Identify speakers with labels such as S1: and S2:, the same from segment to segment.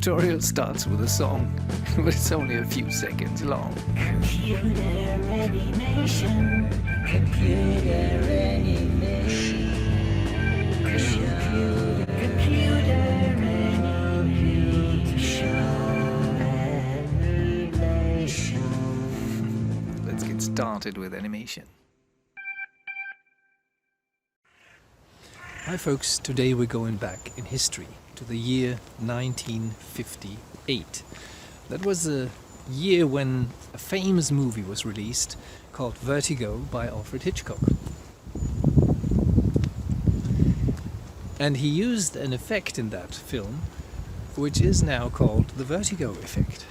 S1: tutorial starts with a song, but it's only a few seconds long.
S2: Computer animation. Computer animation. Computer animation.
S1: Let's get started with animation. Hi folks, today we're going back in history to the year 1958. That was a year when a famous movie was released called Vertigo by Alfred Hitchcock. And he used an effect in that film which is now called the Vertigo Effect.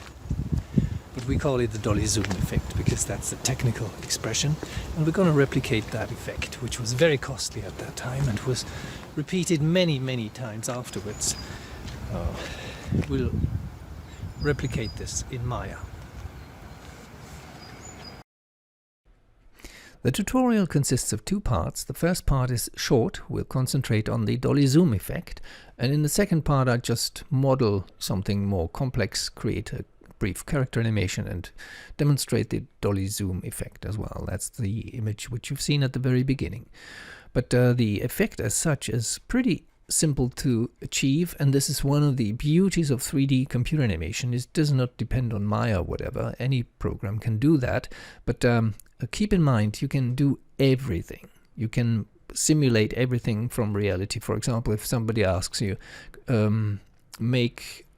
S1: But we call it the Dolly Zoom effect because that's the technical expression, and we're going to replicate that effect, which was very costly at that time and was repeated many times afterwards. We'll replicate this in Maya. The tutorial consists of two parts. The first part is short, we'll concentrate on the Dolly Zoom effect, and in the second part I just model something more complex, create a brief character animation and demonstrate the Dolly Zoom effect as well. That's the image which you've seen at the very beginning. But the effect as such is pretty simple to achieve, and this is one of the beauties of 3D computer animation. It does not depend on Maya or whatever. Any program can do that, but keep in mind you can do everything. You can simulate everything from reality. For example, if somebody asks you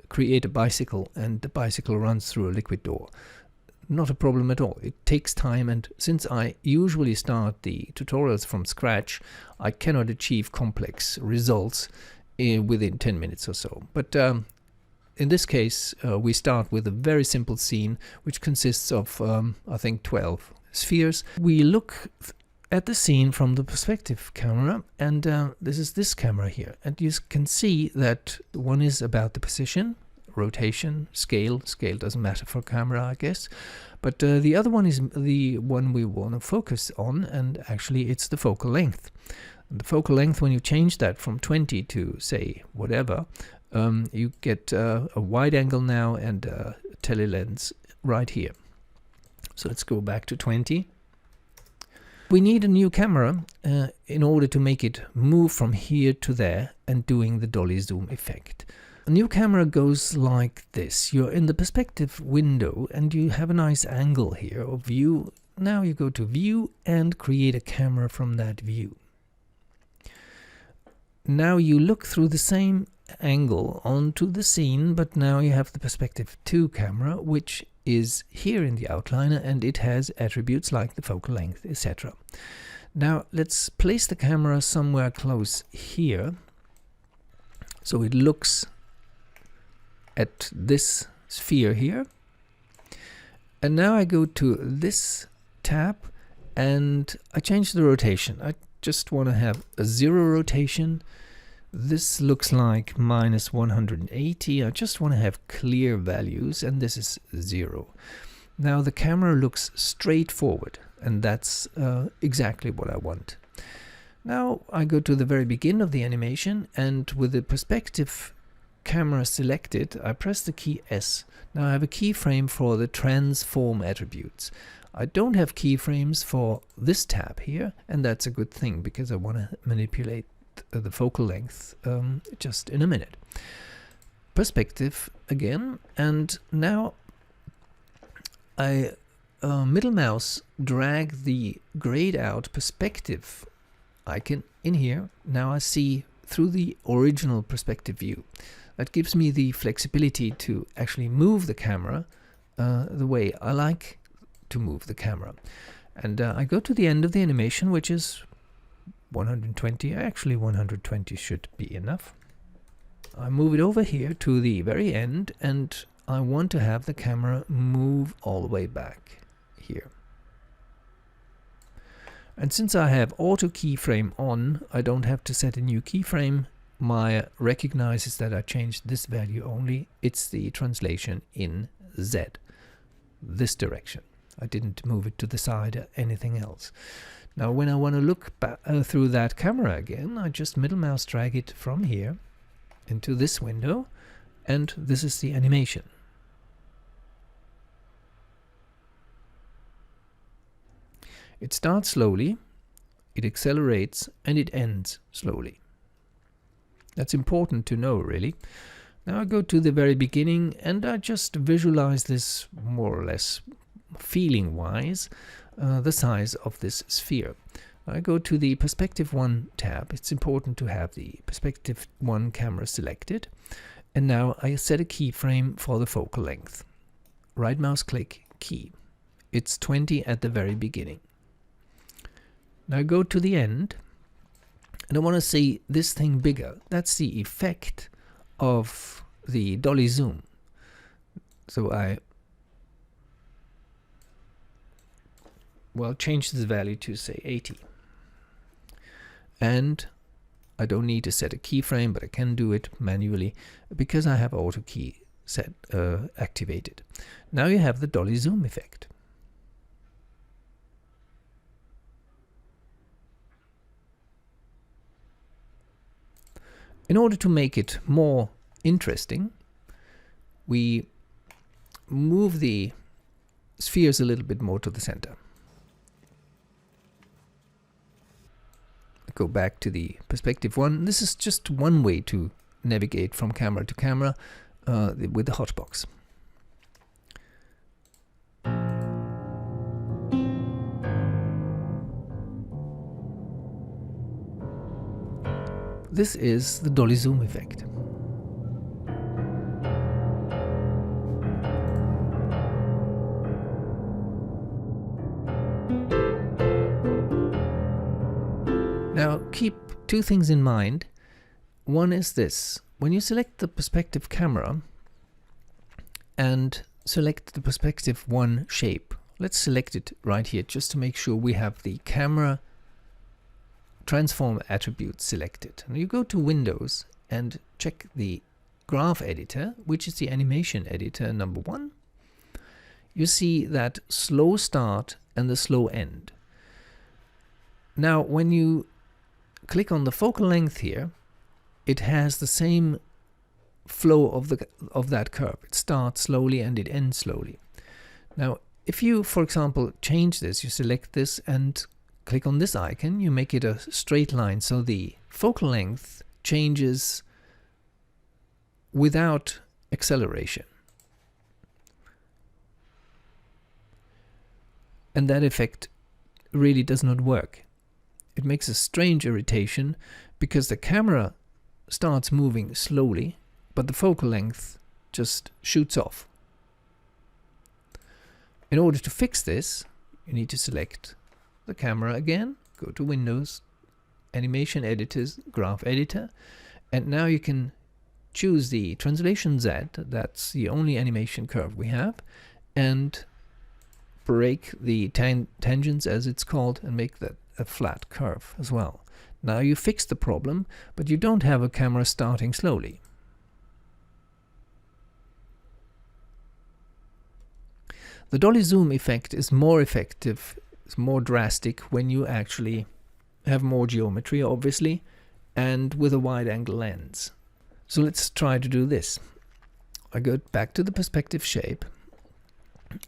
S1: create a bicycle and the bicycle runs through a liquid door, not a problem at all. It takes time, and since I usually start the tutorials from scratch, I cannot achieve complex results within 10 minutes or so. But in this case, we start with a very simple scene which consists of, I think, 12 spheres. We look at the scene from the perspective camera, and this is this camera here, and you can see that one is about the position, rotation, scale doesn't matter for camera, I guess, but the other one is the one we want to focus on, and actually it's the focal length. The focal length, when you change that from 20 to say whatever, you get a wide angle now and a telelens right here. So let's go back to 20. We need a new camera in order to make it move from here to there and doing the Dolly Zoom effect. A new camera goes like this. You're in the perspective window and you have a nice angle here of view. Now you go to view and create a camera from that view. Now you look through the same angle onto the scene, but now you have the perspective 2 camera, which is here in the outliner, and it has attributes like the focal length, etc. Now let's place the camera somewhere close here so it looks at this sphere here. And now I go to this tab and I change the rotation. I just want to have a 0 rotation. This looks like minus 180. I just want to have clear values, and this is 0. Now the camera looks straight forward, and that's exactly what I want. Now I go to the very beginning of the animation, and with the perspective camera selected, I press the key S. Now I have a keyframe for the transform attributes. I don't have keyframes for this tab here, and that's a good thing because I want to manipulate the focal length just in a minute. Perspective again, and now I middle mouse drag the grayed out perspective icon in here. Now I see through the original perspective view. That gives me the flexibility to actually move the camera the way I like to move the camera. And I go to the end of the animation, which is 120. Actually 120 should be enough. I move it over here to the very end, and I want to have the camera move all the way back here. And since I have auto keyframe on, I don't have to set a new keyframe. Maya recognizes that I changed this value only. It's the translation in Z, this direction. I didn't move it to the side or anything else. Now when I want to look through that camera again, I just middle mouse drag it from here into this window, and this is the animation. It starts slowly, it accelerates, and it ends slowly. That's important to know, really. Now I go to the very beginning and I just visualize this more or less feeling-wise, the size of this sphere. I go to the Perspective 1 tab. It's important to have the Perspective 1 camera selected. And now I set a keyframe for the focal length. Right mouse click, key. It's 20 at the very beginning. Now go to the end, and I want to see this thing bigger. That's the effect of the Dolly Zoom. So I change this value to say 80. And I don't need to set a keyframe, but I can do it manually because I have auto key set activated. Now you have the Dolly Zoom effect. In order to make it more interesting, we move the spheres a little bit more to the center. Go back to the Perspective 1. This is just one way to navigate from camera to camera with the hotbox. This is the Dolly Zoom effect. Now keep two things in mind. One is this: when you select the perspective camera and select the Perspective 1 shape, let's select it right here just to make sure we have the camera transform attribute selected. And you go to Windows and check the graph editor, which is the animation editor number 1. You see that slow start and the slow end. Now when you click on the focal length here, it has the same flow of that curve. It starts slowly and it ends slowly. Now if you, for example, change this, you select this and click on this icon, you make it a straight line, so the focal length changes without acceleration. And that effect really does not work. It makes a strange irritation because the camera starts moving slowly, but the focal length just shoots off. In order to fix this, you need to select the camera again, go to Windows, Animation Editors, Graph Editor, and now you can choose the Translation Z, that's the only animation curve we have, and break the tangents, as it's called, and make that a flat curve as well. Now you fix the problem, but you don't have a camera starting slowly. The Dolly Zoom effect is more effective, it's more drastic when you actually have more geometry, obviously, and with a wide angle lens. So let's try to do this. I go back to the perspective shape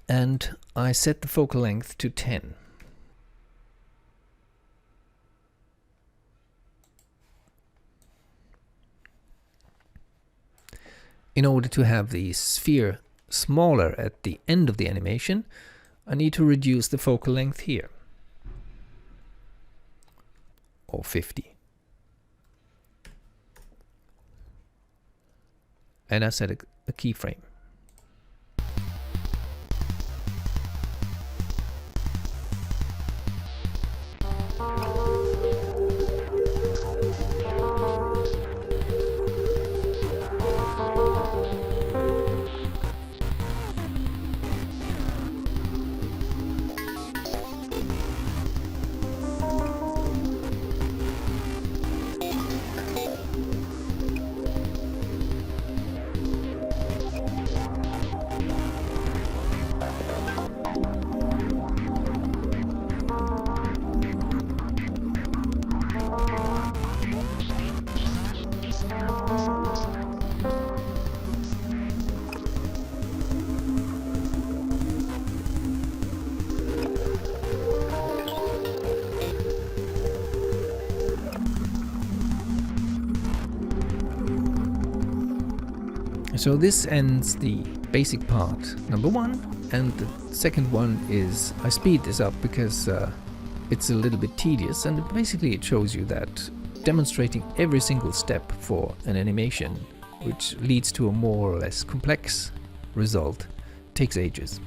S1: and I set the focal length to 10. In order to have the sphere smaller at the end of the animation, I need to reduce the focal length here, or 50. And I set a keyframe. So this ends the basic part number 1, and the second one is, I speed this up because it's a little bit tedious, and basically it shows you that demonstrating every single step for an animation, which leads to a more or less complex result, takes ages.